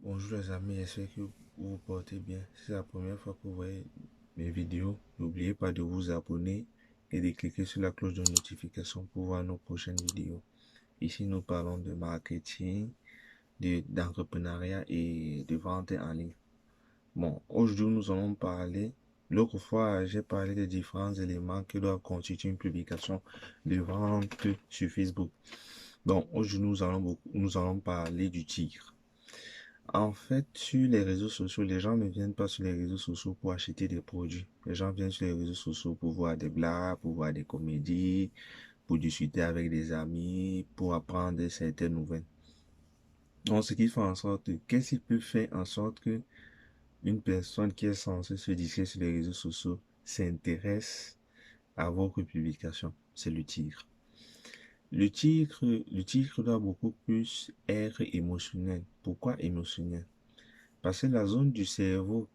Bonjour les amis, j'espère que vous vous portez bien. Si c'est la première fois que vous voyez mes vidéos, n'oubliez pas de vous abonner et de cliquer sur la cloche de notification pour voir nos prochaines vidéos. Ici, nous parlons de marketing, d'entrepreneuriat et de vente en ligne. Bon, aujourd'hui, nous allons parler. L'autre fois, j'ai parlé des différents éléments qui doivent constituer une publication de vente sur Facebook. Donc, aujourd'hui, nous allons parler du tigre. En fait, sur les réseaux sociaux, les gens ne viennent pas sur les réseaux sociaux pour acheter des produits. Les gens viennent sur les réseaux sociaux pour voir des blagues, pour voir des comédies, pour discuter avec des amis, pour apprendre certaines nouvelles. Donc, ce qui fait en sorte, qu'est-ce qui peut faire en sorte que une personne qui est censée se discuter sur les réseaux sociaux s'intéresse à votre publication? C'est le tigre. Le tigre doit beaucoup plus être émotionnel. Pourquoi émotionnel? Parce que la zone du cerveau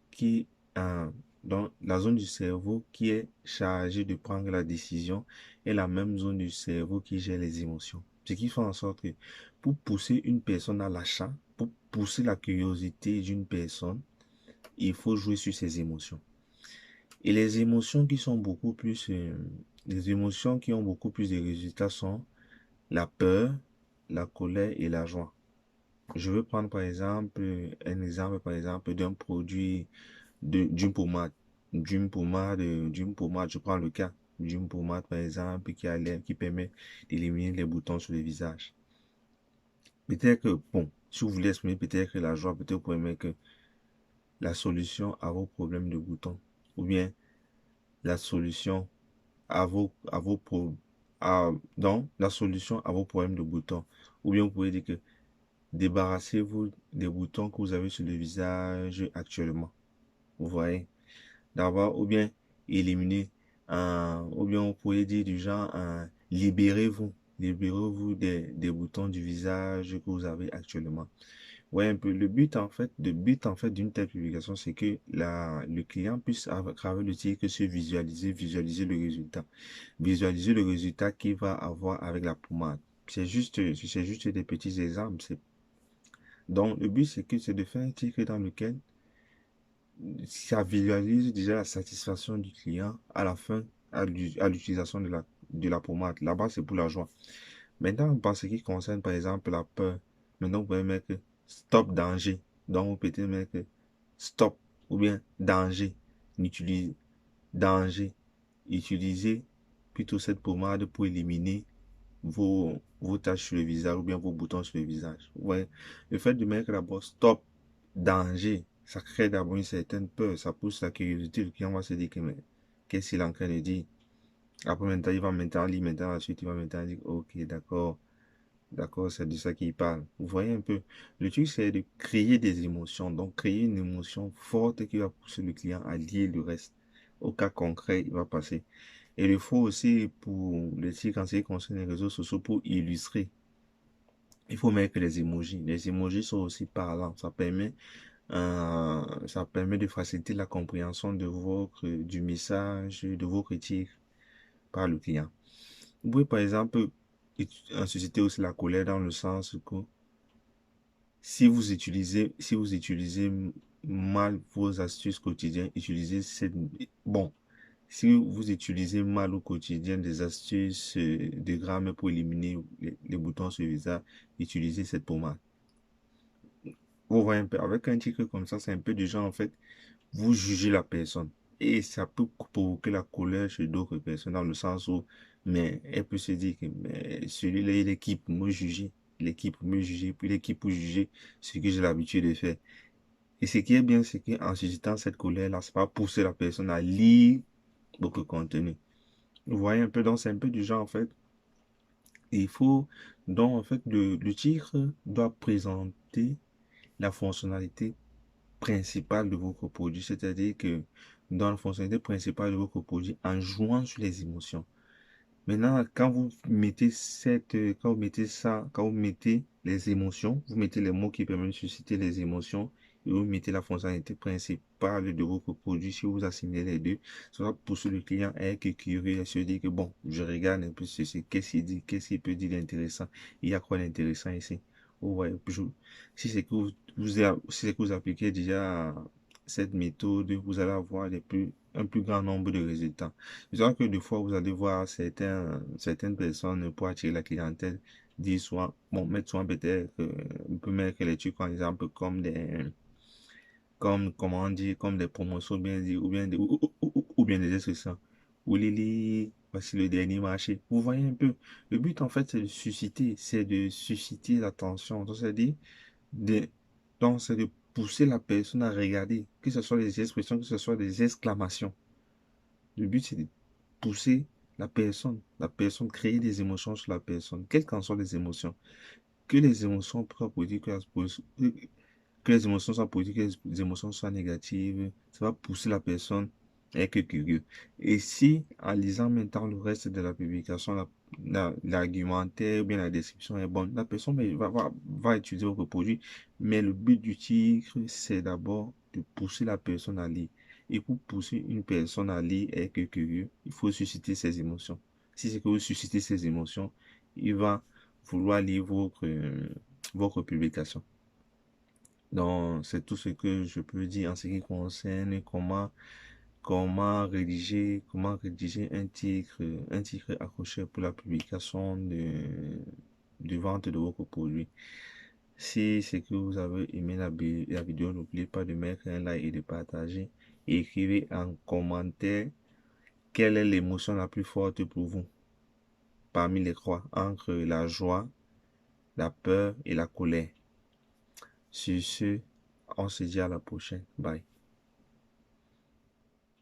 dans la zone du cerveau qui est chargée de prendre la décision est la même zone du cerveau qui gère les émotions. Ce qui fait en sorte que pour pousser une personne à l'achat, pour pousser la curiosité d'une personne, il faut jouer sur ses émotions. Et les émotions qui sont beaucoup plus, les émotions qui ont beaucoup plus de résultats sont la peur, la colère et la joie. Je veux prendre par exemple un exemple par exemple d'un produit d'une pommade. D'une pommade, je prends le cas d'une pommade par exemple qui permet d'éliminer les boutons sur le visage. Peut-être que, bon, si vous voulez exprimer peut-être que la joie, peut-être vous pouvez mettre que la solution à vos problèmes de boutons, ou bien la solution à vos pro- à, donc, la solution à vos problèmes de boutons, ou bien vous pouvez dire que débarrassez-vous des boutons que vous avez sur le visage actuellement. Vous voyez? D'abord, ou bien éliminer, ou bien vous pouvez dire du genre, libérez-vous. Libérez-vous des boutons du visage que vous avez actuellement. Ouais, un peu. Le but en fait d'une telle publication, c'est que le client puisse, à travers le titre, se visualiser le résultat. Visualiser le résultat qu'il va avoir avec la pommade. C'est juste des petits exemples. Donc, le but, c'est de faire un titre dans lequel ça visualise déjà la satisfaction du client à la fin, à l'utilisation de la pommade. Là-bas, c'est pour la joie. Maintenant, par ce qui concerne, par exemple, la peur, maintenant, vous pouvez mettre stop danger. Donc, vous pouvez mettre stop ou bien danger. Utilise, danger. Utilisez plutôt cette pommade pour éliminer vos taches sur le visage ou bien vos boutons sur le visage. Ouais. Le fait de mettre d'abord stop, danger, ça crée d'abord une certaine peur, ça pousse la curiosité. Le client va se dire que, mais, qu'est-ce qu'il est en train de dire? Après, maintenant, il va maintenant lire, maintenant, ensuite, il va maintenant dire, ok, d'accord, d'accord, c'est de ça qu'il parle. Vous voyez un peu. Le truc, c'est de créer des émotions. Donc, créer une émotion forte qui va pousser le client à lire le reste. Au cas concret, il va passer. Et il faut aussi, pour les titres en ce qui concerne les réseaux sociaux, pour illustrer, il faut mettre les emojis. Les emojis sont aussi parlants. Ça permet de faciliter la compréhension du message, de vos critiques par le client. Vous pouvez par exemple susciter aussi la colère dans le sens que si vous utilisez mal vos astuces quotidiennes, bon, si vous utilisez mal au quotidien des astuces de grammes pour éliminer les boutons sur le visage, utilisez cette pommade. Vous voyez un peu, avec un titre comme ça, c'est un peu du genre, en fait, vous jugez la personne. Et ça peut provoquer la colère chez d'autres personnes, dans le sens où, mais elle peut se dire que mais celui-là, il est qui pour me juger? Il est qui pour me juger? Puis il est qui pour juger ce que j'ai l'habitude de faire? Et ce qui est bien, c'est qu'en suscitant cette colère-là, ça va pousser la personne à lire beaucoup de contenu. Vous voyez un peu, donc c'est un peu du genre, en fait, il faut, donc, en fait, le titre doit présenter la fonctionnalité principale de votre produit, c'est-à-dire que dans la fonctionnalité principale de votre produit, en jouant sur les émotions. Maintenant, quand vous mettez les émotions, vous mettez les mots qui permettent de susciter les émotions et vous mettez la fonctionnalité principale de votre produit. Si vous assimilez les deux, ça va pousser le client à être curieux et se dire que bon, je regarde un peu ceci, qu'est-ce qu'il dit, qu'est-ce qu'il peut dire d'intéressant, il y a quoi d'intéressant ici. Si c'est que si c'est que vous appliquez déjà cette méthode, vous allez avoir un plus grand nombre de résultats. Je vois que des fois, vous allez voir certaines personnes pour attirer la clientèle dire soit, bon, mettre soit peut-être, on peut mettre les trucs en exemple comment dire, comme des promotions, bien dire, ou bien des expressions. Ou Lili, voici le dernier marché. Vous voyez un peu. Le but, en fait, c'est de susciter l'attention. Donc, c'est-à-dire, de, donc, c'est de pousser la personne à regarder, que ce soit des expressions, que ce soit des exclamations. Le but, c'est de pousser la personne, créer des émotions sur la personne, quelles qu'en soient les émotions. Que les émotions soient positives, que les émotions soient positives, que les émotions soient négatives, ça va pousser la personne à être curieux. Et si, en lisant maintenant le reste de la publication, l'argumentaire ou bien la description est bonne, la personne va utiliser votre produit. Mais le but du titre, c'est d'abord de pousser la personne à lire. Et pour pousser une personne à lire et être curieux, il faut susciter ses émotions. Si c'est que vous suscitez ses émotions, il va vouloir lire votre publication. Donc, c'est tout ce que je peux dire en ce qui concerne comment rédiger un titre accrocheur pour la publication de vente de votre produit. Si c'est que vous avez aimé la vidéo, n'oubliez pas de mettre un like et de partager. Et écrivez en commentaire quelle est l'émotion la plus forte pour vous parmi les trois, entre la joie, la peur et la colère. Sur ce, on se dit à la prochaine. Bye.